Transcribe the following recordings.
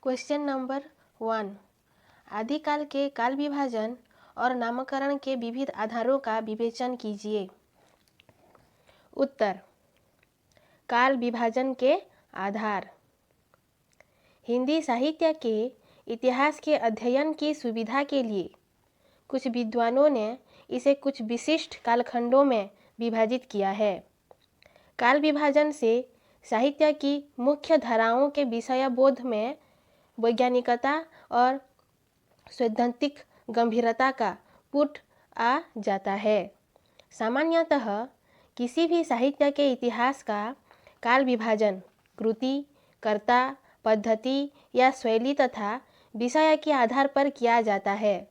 Question number 1। आदिकाल के काल विभाजन और नामकरण के विविध आधारों का विवेचन कीजिए। उत्तर। काल विभाजन के आधार। हिंदी साहित्य के इतिहास के अध्ययन की सुविधा के लिए कुछ विद्वानों ने इसे कुछ विशिष्ट कालखंडों में विभाजित किया है। काल विभाजन से साहित्य की मुख्य धाराओं के विषयबोध में वैज्ञानिकता और सैद्धांतिक गंभीरता का पुट आ जाता है। सामान्यतः किसी भी साहित्य के इतिहास का काल विभाजन कृति, कर्ता, पद्धति या शैली तथा विषय के आधार पर किया जाता है।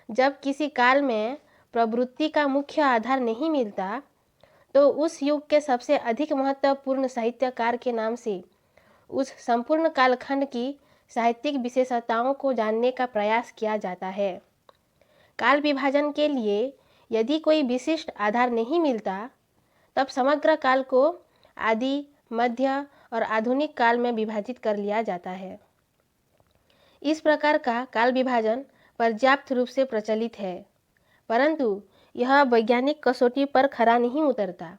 जब किसी काल में प्रवृत्ति का मुख्य आधार नहीं मिलता तो उस युग के सबसे अधिक महत्वपूर्ण साहित्यकार के नाम से उस संपूर्ण कालखंड की साहित्यिक विशेषताओं को जानने का प्रयास किया जाता है। काल विभाजन के लिए यदि कोई विशिष्ट आधार नहीं मिलता तब समग्र काल को आदि, मध्य और आधुनिक काल में विभाजित कर लिया जाता है। इस प्रकार का काल विभाजन पर्याप्त रूप से प्रचलित है, परंतु यह वैज्ञानिक कसौटी पर खरा नहीं उतरता।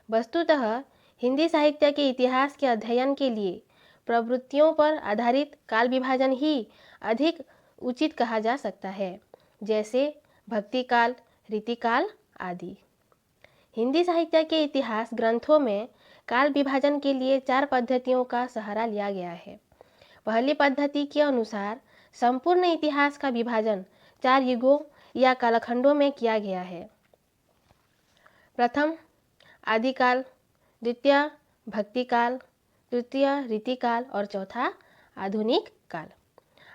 वस्तुतः हिंदी साहित्य के इतिहास के अध्ययन के लिए प्रवृत्तियों पर आधारित काल विभाजन ही अधिक उचित कहा जा सकता है, जैसे भक्तिकाल, रीतिकाल आदि। हिंदी साहित्य के इतिहास ग्रंथों में काल विभाजन के लिए 4 पद्धतियों का सहारा लिया गया है। पहली पद्धति के अनुसार संपूर्ण इतिहास का विभाजन 4 युगों या कालखंडों में किया गया है। प्रथम आदिकाल, द्वितीय भक्तिकाल, तृतीय रीतिकाल और चौथा आधुनिक काल।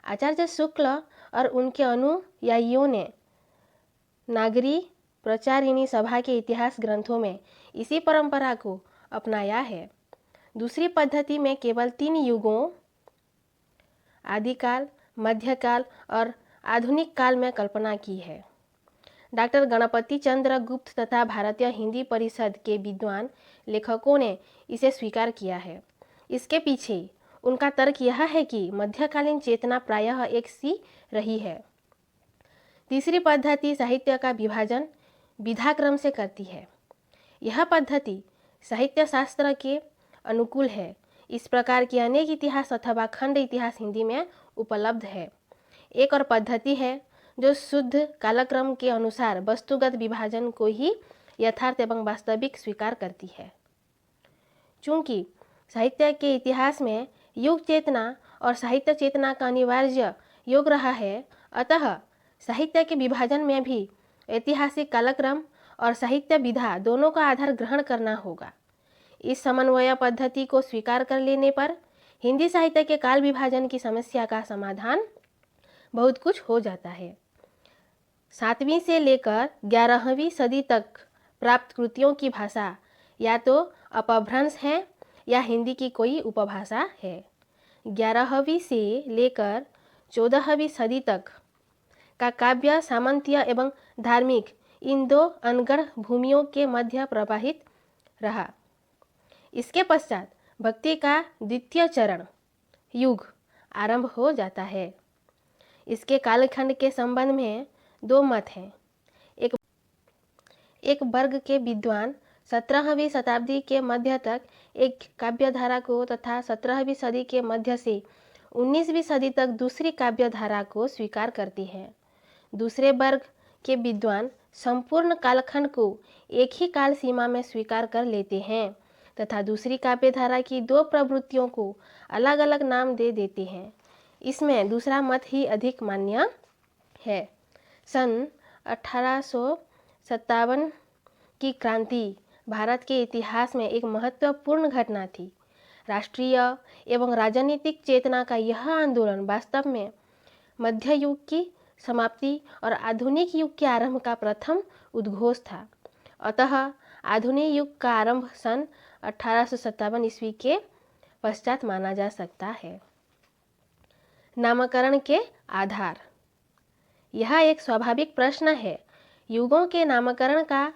आचार्य शुक्ल और उनके अनुयायियों ने नागरी प्रचारिणी सभा के इतिहास ग्रंथों में इसी परंपरा को अपनाया है। दूसरी पद्धति में केवल 3 युगों आदिकाल, मध्यकाल और आधुनिक काल में कल्पना की है। डॉक्टर गणपति चंद्र गुप्त तथा भारतीय हिंदी परिषद के विद्वान लेखकों ने इसे स्वीकार किया है। इसके पीछे उनका तर्क यह है कि मध्यकालीन चेतना प्रायः एक सी रही है। तीसरी पद्धति साहित्य का विभाजन विधाक्रम से करती है। यह पद्धति साहित्य शास्त्र के अनुकूल है। इस प्रकार के अनेक इतिहास अथवा खंड इतिहास हिंदी में उपलब्ध है। एक और पद्धति है जो शुद्ध कालक्रम के अनुसार वस्तुगत विभाजन को ही यथार्थ एवं वास्तविक स्वीकार करती है। चूँकि साहित्य के इतिहास में युग चेतना और साहित्य चेतना का अनिवार्य योग रहा है, अतः साहित्य के विभाजन में भी ऐतिहासिक कालक्रम और साहित्य विधा दोनों का आधार ग्रहण करना होगा। इस समन्वय पद्धति को स्वीकार कर लेने पर हिंदी साहित्य के काल विभाजन की समस्या का समाधान बहुत कुछ हो जाता है। 7वीं से लेकर 11वीं सदी तक प्राप्त कृतियों की भाषा या तो अपभ्रंश है या हिंदी की कोई उपभाषा है। 11वीं से लेकर 14वीं सदी तक का काव्य सामंतीय एवं धार्मिक इन 2 अनगढ़ भूमियों के मध्य प्रवाहित रहा। इसके पश्चात भक्ति का द्वितीय चरण युग आरंभ हो जाता है। इसके कालखंड के संबंध में 2 मत हैं। एक वर्ग के विद्वान 17वीं शताब्दी के मध्य तक एक काव्यधारा को तथा 17वीं सदी के मध्य से 19वीं सदी तक दूसरी काव्यधारा को स्वीकार करती हैं। दूसरे वर्ग के विद्वान संपूर्ण कालखंड को एक ही काल सीमा में स्वीकार कर लेते हैं तथा दूसरी काव्यधारा की 2 प्रवृत्तियों को अलग अलग नाम दे देते हैं। इसमें दूसरा मत ही अधिक मान्य है। सन 1857 की क्रांति भारत के इतिहास में एक महत्वपूर्ण घटना थी। राष्ट्रीय एवं राजनीतिक चेतना का यह आंदोलन वास्तव में मध्य युग की समाप्ति और आधुनिक युग के आरंभ का प्रथम उद्घोष था। अतः आधुनिक युग का आरंभ सन 1857 ईस्वी के पश्चात माना जा सकता है। नामकरण के आधार। यह एक स्वाभाविक प्रश्न है। युगों के नामकरण का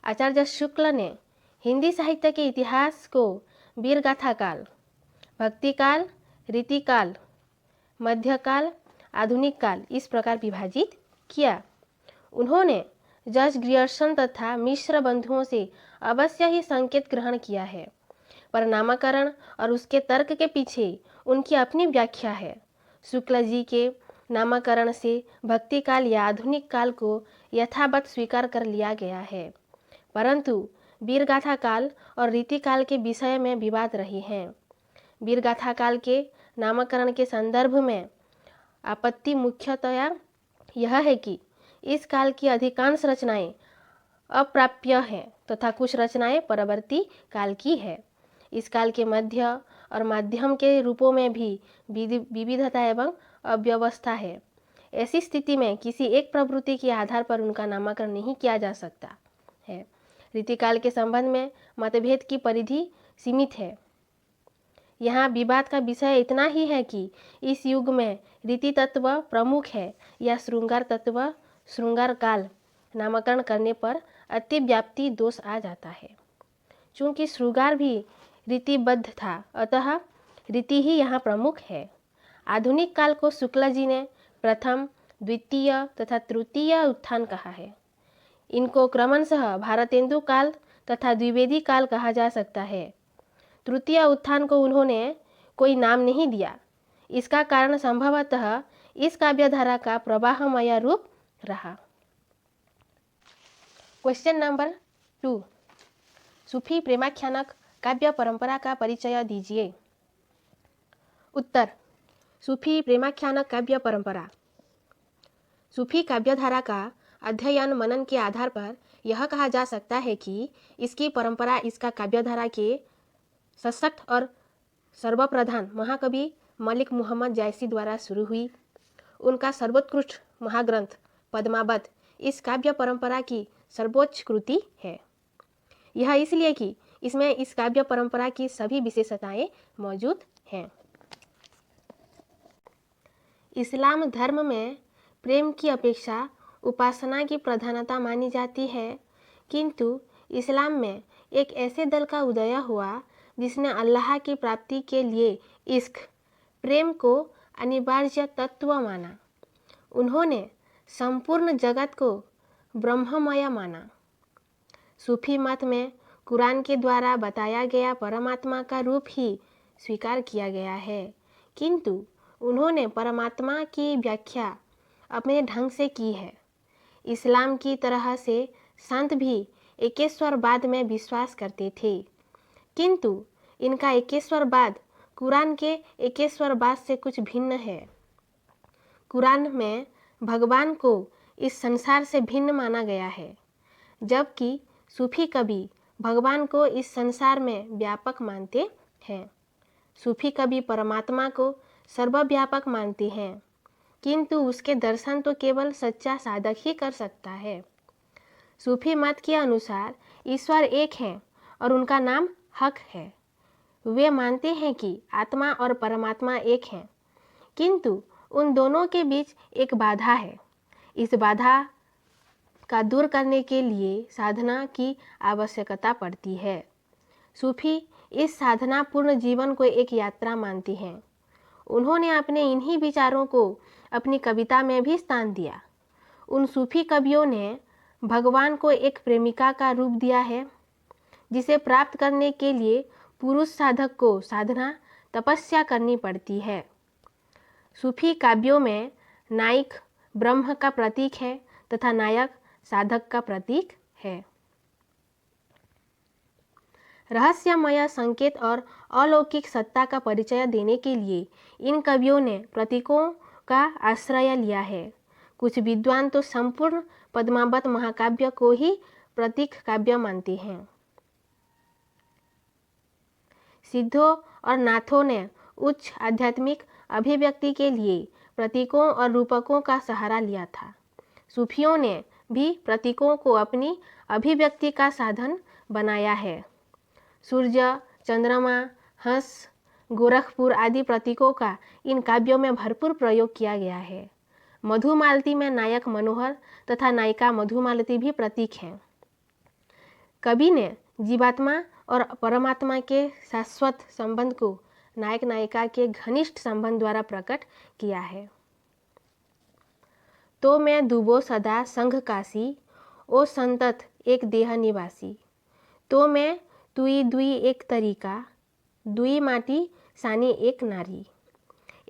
आचार्य शुक्ल ने हिंदी साहित्य के इतिहास को वीरगाथा काल, भक्तिकाल, रीतिकाल, मध्यकाल, आधुनिक काल इस प्रकार विभाजित किया। उन्होंने जॉर्ज ग्रियर्सन तथा मिश्र बंधुओं से अवश्य ही संकेत ग्रहण किया है, पर नामकरण और उसके तर्क के पीछे उनकी अपनी व्याख्या है। शुक्ल जी के नामकरण से भक्ति काल या आधुनिक काल को यथावत स्वीकार कर लिया गया है, परंतु वीरगाथा काल और रीतिकाल के विषय में विवाद रही हैं। वीरगाथा काल के नामकरण के संदर्भ में आपत्ति मुख्यतया यह है कि इस काल की अधिकांश रचनाएं अप्राप्य हैं तथा कुछ रचनाएं परवर्ती काल की है। इस काल के मध्य और माध्यम के रूपों में भी विविधता एवं अव्यवस्था है। ऐसी स्थिति में किसी एक प्रवृत्ति के आधार पर उनका नामकरण नहीं किया जा सकता है। रीतिकाल के संबंध में मतभेद की परिधि सीमित है। यहाँ विवाद का विषय इतना ही है कि इस युग में रीति तत्व प्रमुख है या श्रृंगार तत्व श्रृंगार काल नामकरण करने पर अतिव्याप्ति दोष आ जाता है। चूँकि श्रृंगार भी रीतिबद्ध था, अतः रीति ही यहाँ प्रमुख है। आधुनिक काल को शुक्ल जी ने प्रथम, द्वितीय तथा तृतीय उत्थान कहा है। इनको क्रमशः भारतेंदु काल तथा द्विवेदी काल कहा जा सकता है। तृतीय उत्थान को उन्होंने कोई नाम नहीं दिया। इसका कारण संभवतः इस काव्यधारा का प्रवाहमय रूप रहा। क्वेश्चन नंबर 2, सूफी प्रेमाख्यानक काव्य परंपरा का परिचय दीजिए। उत्तर, सूफी प्रेमाख्यानक काव्य परंपरा सूफी काव्यधारा का अध्ययन मनन के आधार पर यह कहा जा सकता है कि इसकी परंपरा इसका काव्यधारा के सशक्त और सर्वप्रधान महाकवि मलिक मुहम्मद जायसी द्वारा शुरू हुई। उनका सर्वोत्कृष्ट महाग्रंथ पद्मावत इस काव्य परंपरा की सर्वोच्च कृति है। यह इसलिए कि इसमें इस काव्य परंपरा की सभी विशेषताएं मौजूद हैं। इस्लाम धर्म में प्रेम की अपेक्षा उपासना की प्रधानता मानी जाती है, किंतु इस्लाम में एक ऐसे दल का उदय हुआ जिसने अल्लाह की प्राप्ति के लिए इश्क प्रेम को अनिवार्य तत्व माना। उन्होंने संपूर्ण जगत को ब्रह्ममय माना। सूफी मत में कुरान के द्वारा बताया गया परमात्मा का रूप ही स्वीकार किया गया है, किंतु उन्होंने परमात्मा की व्याख्या अपने ढंग से की है। इस्लाम की तरह से संत भी एकेश्वरवाद में विश्वास करते थे, किंतु इनका एकेश्वरवाद कुरान के एकेश्वरवाद से कुछ भिन्न है। कुरान में भगवान को इस संसार से भिन्न माना गया है, जबकि सूफी कवि भगवान को इस संसार में व्यापक मानते हैं। सूफी कवि परमात्मा को सर्वव्यापक मानते हैं, किंतु उसके दर्शन तो केवल सच्चा साधक ही कर सकता है। सूफी मत के अनुसार ईश्वर एक है और उनका नाम हक है। वे मानते हैं कि आत्मा और परमात्मा एक हैं, किंतु उन दोनों के बीच एक बाधा है। इस बाधा का दूर करने के लिए साधना की आवश्यकता पड़ती है। सूफी इस साधना पूर्ण जीवन को एक यात्रा मानते हैं। उन्होंने अपने इन्हीं विचारों को अपनी कविता में भी स्थान दिया। उन सूफी कवियों ने भगवान को एक प्रेमिका का रूप दिया है, जिसे प्राप्त करने के लिए पुरुष साधक को साधना तपस्या करनी पड़ती है। सूफी काव्यों में नायक ब्रह्म का प्रतीक है तथा नायक साधक का प्रतीक है। रहस्यमय संकेत और अलौकिक सत्ता का परिचय देने के लिए इन कवियों ने प्रतीकों का आश्रय लिया है। कुछ विद्वान तो संपूर्ण पद्मावत महाकाव्य को ही प्रतीक काव्य मानते हैं। सिद्धों और नाथों ने उच्च आध्यात्मिक अभिव्यक्ति के लिए प्रतीकों और रूपकों का सहारा लिया था। सूफियों ने भी प्रतीकों को अपनी अभिव्यक्ति का साधन बनाया है। सूर्य, चंद्रमा, हंस, गोरखपुर आदि प्रतीकों का इन काव्यों में भरपूर प्रयोग किया गया है। मधुमालती में नायक मनोहर तथा नायिका मधुमालती भी प्रतीक हैं। कवि ने जीवात्मा और परमात्मा के शाश्वत संबंध को नायक नायिका के घनिष्ठ संबंध द्वारा प्रकट किया है। तो मैं दुबो सदा संघ काशी, ओ संतत एक देह निवासी। तो मैं तुई दुई एक तरीका, दुई माटी सानी एक नारी।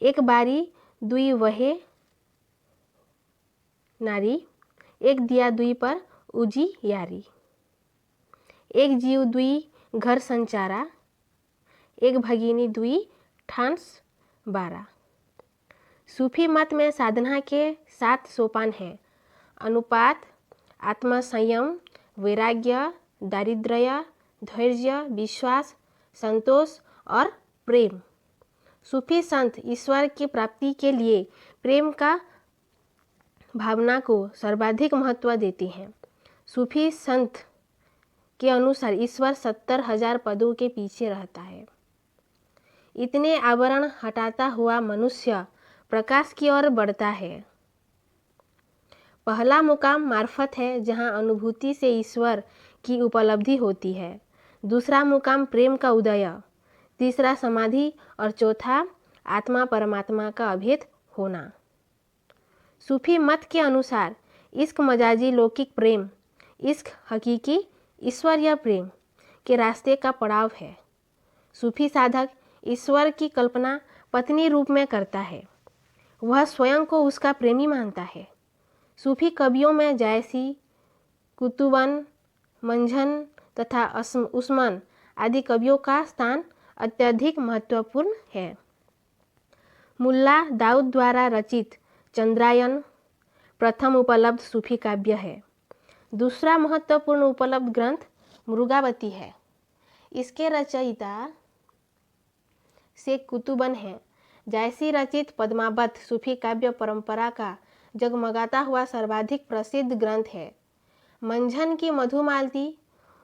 एक बारी दुई वहे नारी, एक दिया दुई पर उजी यारी। एक जीव दुई घर संचारा, एक भगिनी दुई ठान्स बारा। सूफी मत में साधना के 7 सोपान हैं: अनुपात, आत्मसंयम, वैराग्य, दारिद्र्य, धैर्य, विश्वास, संतोष और प्रेम। सूफी संत ईश्वर की प्राप्ति के लिए प्रेम का भावना को सर्वाधिक महत्व देते हैं। सूफी संत के अनुसार ईश्वर 70,000 पदों के पीछे रहता है। इतने आवरण हटाता हुआ मनुष्य प्रकाश की ओर बढ़ता है। पहला मुकाम मार्फत है, जहाँ अनुभूति से ईश्वर की उपलब्धि होती है। दूसरा मुकाम प्रेम का उदय, तीसरा समाधि और चौथा आत्मा परमात्मा का अभेद होना। सूफी मत के अनुसार इश्क मजाजी लौकिक प्रेम, इश्क हकीकी ईश्वरीय प्रेम के रास्ते का पड़ाव है। सूफी साधक ईश्वर की कल्पना पत्नी रूप में करता है। वह स्वयं को उसका प्रेमी मानता है। सूफी कवियों में जायसी, कुतुबन, मंझन तथा उस्मान आदि कवियों का स्थान अत्यधिक महत्वपूर्ण है। मुल्ला दाऊद द्वारा रचित चंद्रायन प्रथम उपलब्ध सूफी काव्य है। दूसरा महत्वपूर्ण उपलब्ध ग्रंथ मृगावती है। इसके रचयिता शेख कुतुबन है। जायसी रचित पद्मावत सूफी काव्य परंपरा का जगमगाता हुआ सर्वाधिक प्रसिद्ध ग्रंथ है। मंझन की मधुमालती,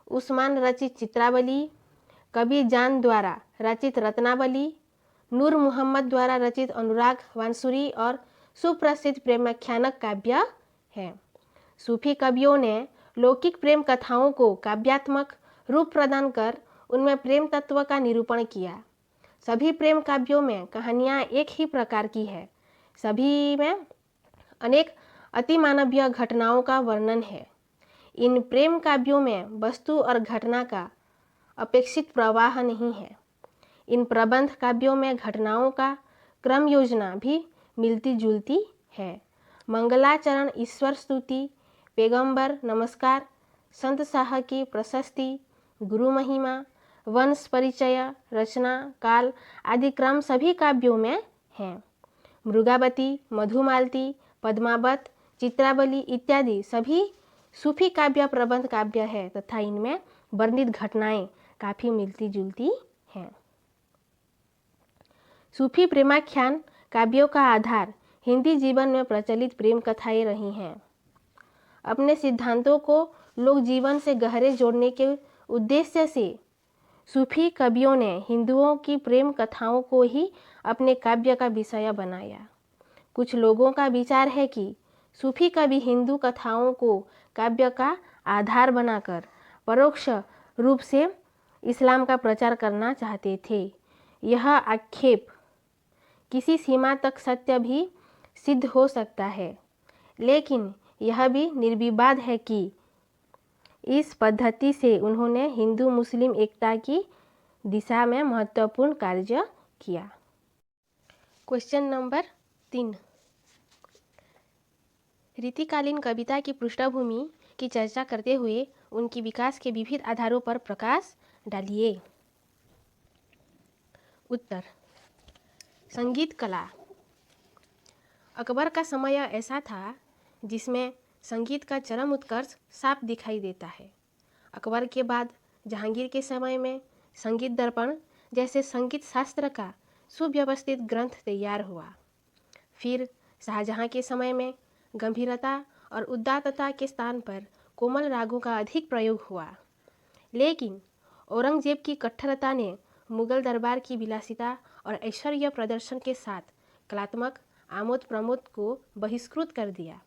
उस्मान रचित चित्रावली, कबीर जान द्वारा रचित रत्नावली, नूर मोहम्मद द्वारा रचित अनुराग वांसुरी और सुप्रसिद्ध प्रेमाख्यानक काव्य है। सूफी कवियों ने लौकिक प्रेम कथाओं को काव्यात्मक रूप प्रदान कर उनमें प्रेम तत्व का निरूपण किया। सभी प्रेम काव्यों में कहानियाँ एक ही प्रकार की है। सभी में अनेक अतिमानवीय घटनाओं का वर्णन है। इन प्रेम काव्यों में वस्तु और घटना का अपेक्षित प्रवाह नहीं है। इन प्रबंध काव्यों में घटनाओं का क्रम योजना भी मिलती जुलती है। मंगलाचरण, ईश्वर स्तुति, पैगंबर नमस्कार, संत शाह की प्रशस्ति, गुरु महिमा, वंश परिचय, रचना काल आदि क्रम सभी काव्यों में हैं। मृगावती, मधुमालती, पद्मावत, चित्रावली इत्यादि सभी सूफी काव्य प्रबंध काव्य है तथा इनमें वर्णित घटनाएं काफ़ी मिलती जुलती हैं। सूफी प्रेमाख्यान काव्यों का आधार हिंदी जीवन में प्रचलित प्रेम कथाएं रही हैं। अपने सिद्धांतों को लोक जीवन से गहरे जोड़ने के उद्देश्य से सूफी कवियों ने हिंदुओं की प्रेम कथाओं को ही अपने काव्य का विषय बनाया। कुछ लोगों का विचार है कि सूफी कवि हिंदू कथाओं को काव्य का आधार बनाकर परोक्ष रूप से इस्लाम का प्रचार करना चाहते थे। यह आक्षेप किसी सीमा तक सत्य भी सिद्ध हो सकता है, लेकिन यह भी निर्विवाद है कि इस पद्धति से उन्होंने हिंदू मुस्लिम एकता की दिशा में महत्वपूर्ण कार्य किया। क्वेश्चन नंबर 3, रीतिकालीन कविता की पृष्ठभूमि की चर्चा करते हुए उनकी विकास के विविध आधारों पर प्रकाश डालिए। उत्तर, संगीत कला। अकबर का समय ऐसा था जिसमें संगीत का चरम उत्कर्ष साफ दिखाई देता है। अकबर के बाद जहांगीर के समय में संगीत दर्पण जैसे संगीत शास्त्र का सुव्यवस्थित ग्रंथ तैयार हुआ। फिर शाहजहां के समय में गंभीरता और उदात्तता के स्थान पर कोमल रागों का अधिक प्रयोग हुआ। लेकिन औरंगजेब की कट्टरता ने मुगल दरबार की विलासिता और ऐश्वर्य प्रदर्शन के साथ कलात्मक आमोद प्रमोद को बहिष्कृत कर दिया।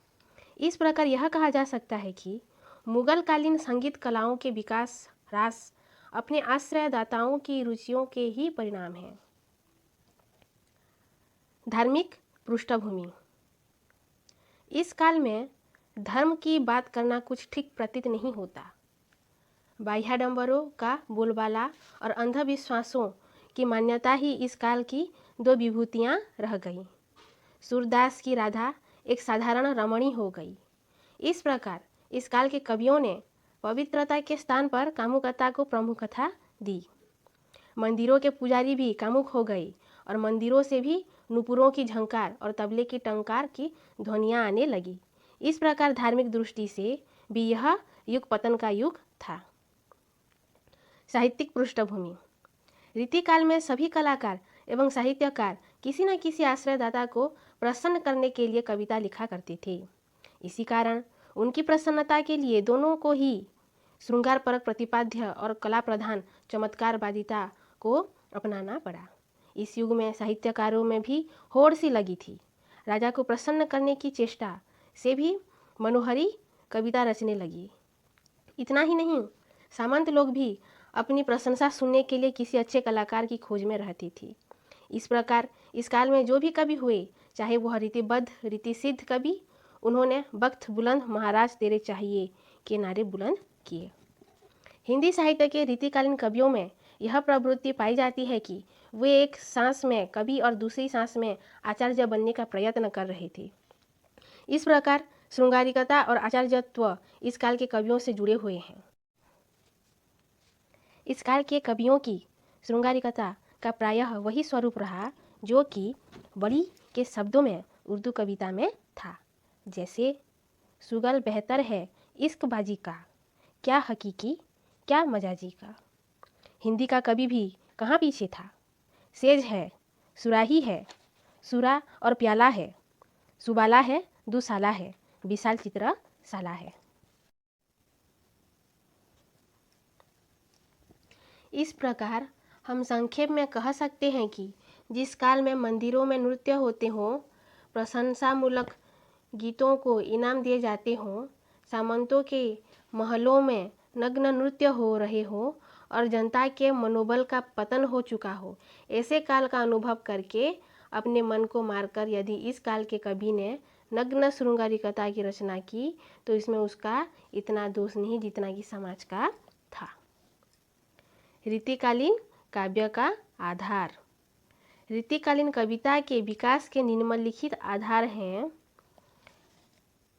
इस प्रकार यह कहा जा सकता है कि मुगलकालीन संगीत कलाओं के विकास ह्रास अपने आश्रयदाताओं की रुचियों के ही परिणाम है। धार्मिक पृष्ठभूमि। इस काल में धर्म की बात करना कुछ ठीक प्रतीत नहीं होता। बाह्याडंबरों का बोलबाला और अंधविश्वासों की मान्यता ही इस काल की दो विभूतियाँ रह गईं। सूरदास की राधा एक साधारण रमणी हो गई। इस प्रकार इस काल के कवियों ने पवित्रता के स्थान पर कामुकता को प्रमुखता दी। मंदिरों के पुजारी भी कामुक हो गए और मंदिरों से भी नुपुरों की झंकार और तबले की टंकार की ध्वनियाँ आने लगी। इस प्रकार धार्मिक दृष्टि से भी यह युग पतन का युग था। साहित्यिक पृष्ठभूमि। रीतिकाल में सभी कलाकार एवं साहित्यकार किसी न किसी आश्रयदाता को प्रसन्न करने के लिए कविता लिखा करते थे। इसी कारण उनकी प्रसन्नता के लिए दोनों को ही श्रृंगारपरक प्रतिपाद्य और कला प्रधान चमत्कारवादिता को अपनाना पड़ा। इस युग में साहित्यकारों में भी होड़ सी लगी थी। राजा को प्रसन्न करने की चेष्टा से भी मनोहरी कविता रचने लगी। इतना ही नहीं, सामंत लोग भी अपनी प्रशंसा सुनने के लिए किसी अच्छे कलाकार की खोज में रहती थी। इस प्रकार इस काल में जो भी कवि हुए, चाहे वह रीतिबद्ध रीतिसिद्ध कवि, उन्होंने बख्त बुलंद महाराज तेरे चाहिए के नारे बुलंद किए। हिंदी साहित्य के रीतिकालीन कवियों में यह प्रवृत्ति पाई जाती है कि वे एक सांस में कवि और दूसरी सांस में आचार्य बनने का प्रयत्न कर रहे थे। इस प्रकार श्रृंगारिकता और आचार्यत्व इस काल के कवियों से जुड़े हुए हैं। इस काल के कवियों की श्रृंगारिकता का प्रायः वही स्वरूप रहा जो कि बड़ी के शब्दों में उर्दू कविता में था। जैसे सुगल बेहतर है इश्कबाजी का, क्या हकीकी क्या मजाजी का। हिंदी का कवि भी कहाँ पीछे था। सेज है, सुराही है, सुरा और प्याला है, सुबाला है, दुसाला है, विशाल चित्र साला है। इस प्रकार हम संक्षेप में कह सकते हैं कि जिस काल में मंदिरों में नृत्य होते हों, प्रशंसामूलक गीतों को इनाम दिए जाते हों, सामंतों के महलों में नग्न नृत्य हो रहे हों और जनता के मनोबल का पतन हो चुका हो, ऐसे काल का अनुभव करके अपने मन को मारकर यदि इस काल के कवि ने नग्न श्रृंगारिकता की रचना की तो इसमें उसका इतना दोष नहीं जितना कि समाज का था। रीतिकालीन काव्य का आधार। रीतिकालीन कविता के विकास के निम्नलिखित आधार हैं।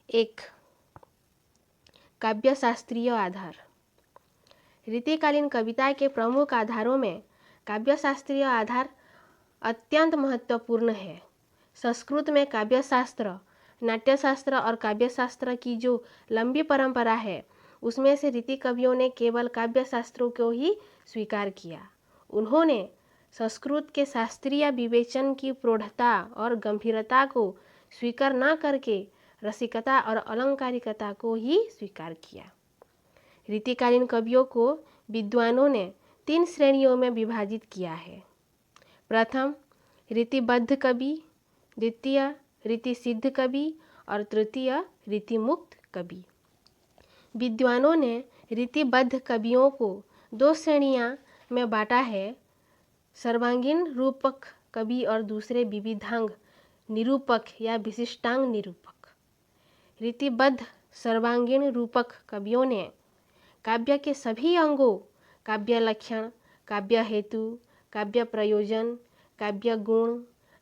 1. काव्यशास्त्रीय आधार। रीतिकालीन कविता के प्रमुख आधारों में काव्यशास्त्रीय आधार अत्यंत महत्वपूर्ण है। संस्कृत में काव्यशास्त्र, नाट्यशास्त्र और काव्यशास्त्र की जो लंबी परंपरा है, उसमें से रीति कवियों ने केवल काव्यशास्त्रों को ही स्वीकार किया। उन्होंने संस्कृत के शास्त्रीय विवेचन की प्रौढ़ता और गंभीरता को स्वीकार न करके रसिकता और अलंकारिकता को ही स्वीकार किया। रीतिकालीन कवियों को विद्वानों ने 3 श्रेणियों में विभाजित किया है। प्रथम रीतिबद्ध कवि, द्वितीय रीतिसिद्ध कवि और तृतीय रीतिमुक्त कवि। विद्वानों ने रीतिबद्ध कवियों को 2 श्रेणियां में बांटा है, सर्वांगीण रूपक कवि और दूसरे विविधांग निरूपक या विशिष्टांग निरूपक। रीतिबद्ध सर्वांगीण रूपक कवियों ने काव्य के सभी अंगों, काव्य लक्षण, काव्य हेतु, काव्य प्रयोजन, काव्य गुण,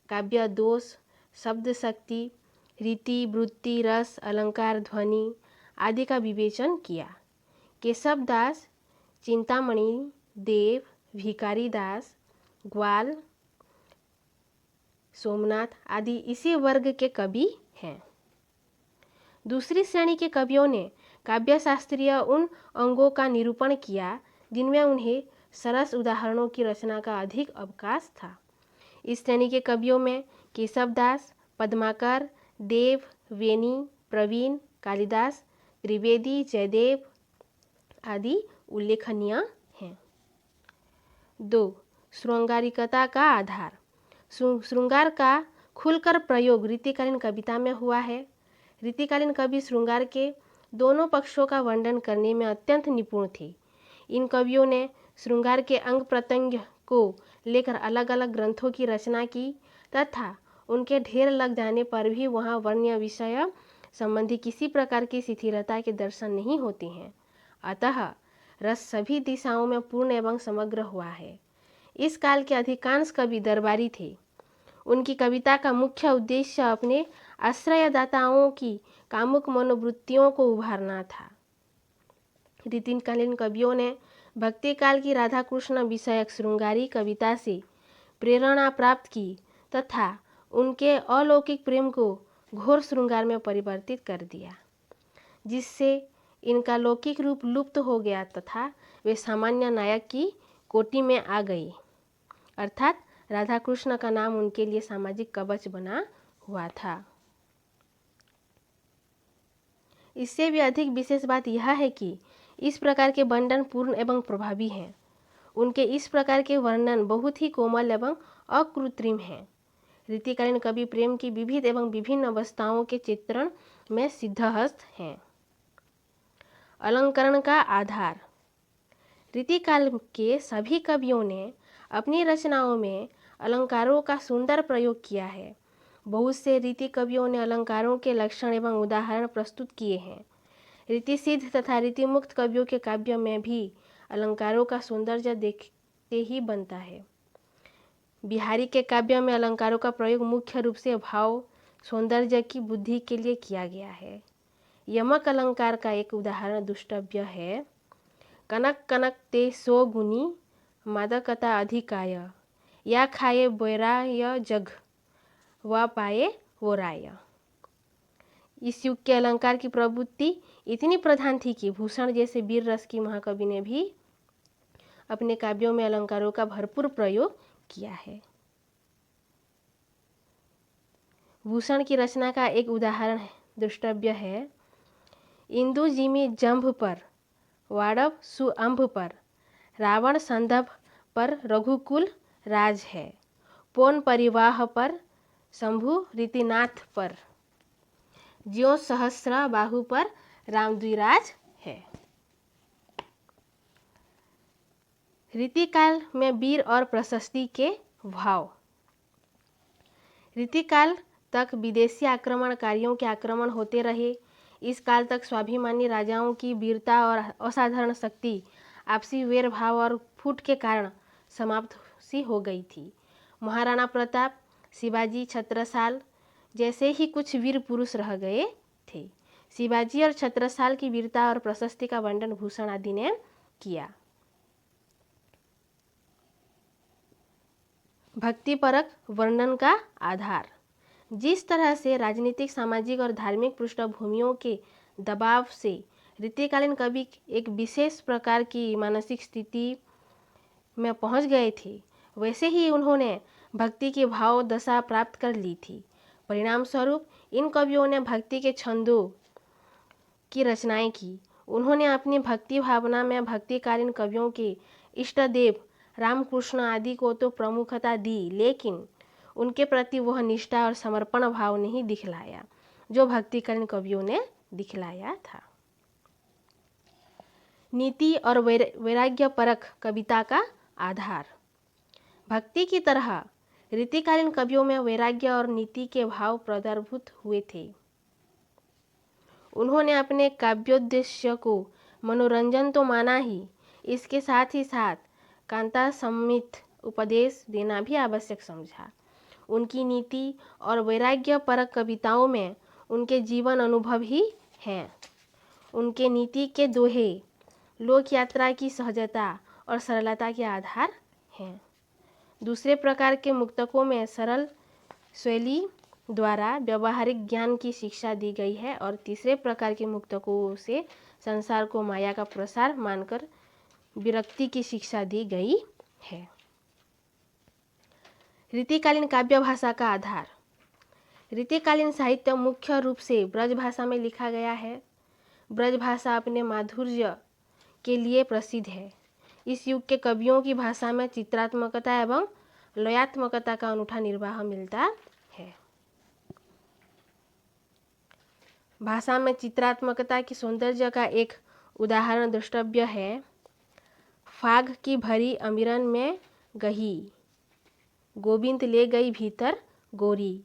काव्य दोष, शब्द शक्ति, रीति, वृत्ति, रस, अलंकार, ध्वनि आदि का विवेचन किया। केशवदास, चिंतामणि, देव, भिखारी दास, ग्वाल, सोमनाथ आदि इसी वर्ग के कवि हैं। दूसरी श्रेणी के कवियों ने काव्यशास्त्रीय उन अंगों का निरूपण किया जिनमें उन्हें सरस उदाहरणों की रचना का अधिक अवकाश था। इस श्रेणी के कवियों में केशवदास, पद्माकर, देव, वेणी, प्रवीण, कालिदास, त्रिवेदी, जयदेव आदि उल्लेखनीय हैं। 2. श्रृंगारिकता का आधार। श्रृंगार का खुलकर प्रयोग रीतिकालीन कविता में हुआ है। रीतिकालीन कवि श्रृंगार के दोनों पक्षों का वर्णन करने में अत्यंत निपुण थे। इन कवियों ने श्रृंगार के अंग प्रत्यंग को लेकर अलग अलग ग्रंथों की रचना की तथा उनके ढेर लग जाने पर भी वहाँ वर्ण विषय संबंधी किसी प्रकार की शिथिलता के दर्शन नहीं होते हैं। अतः रस सभी दिशाओं में पूर्ण एवं समग्र हुआ है। इस काल के अधिकांश कवि दरबारी थे। उनकी कविता का मुख्य उद्देश्य अपने आश्रयदाताओं की कामुक मनोवृत्तियों को उभारना था। रीतिकालीन कवियों ने भक्ति काल की राधा कृष्ण विषयक श्रृंगारी कविता से प्रेरणा प्राप्त की तथा उनके अलौकिक प्रेम को घोर श्रृंगार में परिवर्तित कर दिया, जिससे इनका लौकिक रूप लुप्त हो गया तथा वे सामान्य नायक की कोटि में आ गई, अर्थात राधा कृष्ण का नाम उनके लिए सामाजिक कवच बना हुआ था। इससे भी अधिक विशेष बात यह है कि इस प्रकार के वर्णन पूर्ण एवं प्रभावी हैं। उनके इस प्रकार के वर्णन बहुत ही कोमल एवं अकृत्रिम हैं। रीतिकालीन कवि प्रेम की विविध एवं विभिन्न अवस्थाओं के चित्रण में सिद्धहस्त हैं। अलंकरण का आधार। रीतिकाल के सभी कवियों ने अपनी रचनाओं में अलंकारों का सुंदर प्रयोग किया है। बहुत से रीति कवियों ने अलंकारों के लक्षण एवं उदाहरण प्रस्तुत किए हैं। रीति सिद्ध तथा रीति मुक्त कवियों के काव्य में भी अलंकारों का सौंदर्य देखते ही बनता है। बिहारी के काव्य में अलंकारों का प्रयोग मुख्य रूप से भाव सौंदर्य की बुद्धि के लिए किया गया है। यमक अलंकार का एक उदाहरण दुष्टव्य है। कनक कनक ते सो गुनी मादकता अधिकाय, या खाए बैराय जग व पाए वो राय। इस युग के अलंकार की प्रवृत्ति इतनी प्रधान थी कि भूषण जैसे वीर रस की महाकवि ने भी अपने काव्यों में अलंकारों का भरपूर प्रयोग किया है। भूषण की रचना का एक उदाहरण द्रष्टव्य है। इंदु जिमी जंभ पर, वाड़व सुअंभ पर, रावण संदभ पर रघुकुल राज है, पौन परिवाह पर, शंभु रीतिनाथ पर, ज्यो सहस्र बाहु पर राम द्विराज है। रीतिकाल में वीर और प्रशस्ति के भाव। रीतिकाल तक विदेशी आक्रमणकारियों के आक्रमण होते रहे। इस काल तक स्वाभिमानी राजाओं की वीरता और असाधारण शक्ति आपसी वैर भाव और फूट के कारण समाप्त सी हो गई थी। महाराणा प्रताप, शिवाजी, छत्रसाल जैसे ही कुछ वीर पुरुष रह गए थे। शिवाजी और छत्रसाल की वीरता और प्रशस्ति का वर्णन भूषण आदि ने किया। भक्तिपरक वर्णन का आधार। जिस तरह से राजनीतिक, सामाजिक और धार्मिक पृष्ठभूमियों के दबाव से रीतिकालीन कवि एक विशेष प्रकार की मानसिक स्थिति में पहुंच गए थे, वैसे ही उन्होंने भक्ति की भाव दशा प्राप्त कर ली थी। परिणाम स्वरूप इन कवियों ने भक्ति के छंदों की रचनाएं की। उन्होंने अपनी भक्ति भावना में भक्तिकालीन कवियों के इष्ट देव रामकृष्ण आदि को तो प्रमुखता दी, लेकिन उनके प्रति वह निष्ठा और समर्पण भाव नहीं दिखलाया जो भक्तिकालीन कवियों ने दिखलाया था। नीति और वैराग्यपरक कविता का आधार। भक्ति की तरह रीतिकालीन कवियों में वैराग्य और नीति के भाव प्रादुर्भूत हुए थे। उन्होंने अपने काव्योद्देश्य को मनोरंजन तो माना ही, इसके साथ ही साथ कांता सम्मित उपदेश देना भी आवश्यक समझा। उनकी नीति और वैराग्य परक कविताओं में उनके जीवन अनुभव ही हैं। उनके नीति के दोहे लोक यात्रा की सहजता और सरलता के आधार हैं। दूसरे प्रकार के मुक्तकों में सरल शैली द्वारा व्यवहारिक ज्ञान की शिक्षा दी गई है और तीसरे प्रकार के मुक्तकों से संसार को माया का प्रसार मानकर विरक्ति की शिक्षा दी गई है। रीतिकालीन काव्य भाषा का आधार। रीतिकालीन साहित्य मुख्य रूप से ब्रज भाषा में लिखा गया है। ब्रज भाषा अपने माधुर्य के लिए प्रसिद्ध है। इस युग के कवियों की भाषा में चित्रात्मकता एवं लयात्मकता का अनूठा निर्वाह मिलता है। भाषा में चित्रात्मकता की सौंदर्य का एक उदाहरण द्रष्टव्य है। फाग की भरी अमीरन में गही, गोविंद ले गई भीतर गोरी,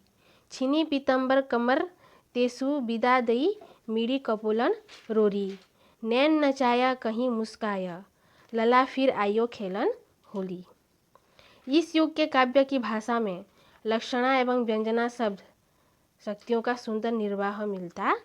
छिनी पीतम्बर कमर तेसु विदा दई मीड़ी कपोलन रोरी। नैन नचाया कहीं मुस्काया लला फिर आयो खेलन होली। इस युग के काव्य की भाषा में लक्षणा एवं व्यंजना शब्द शक्तियों का सुंदर निर्वाह मिलता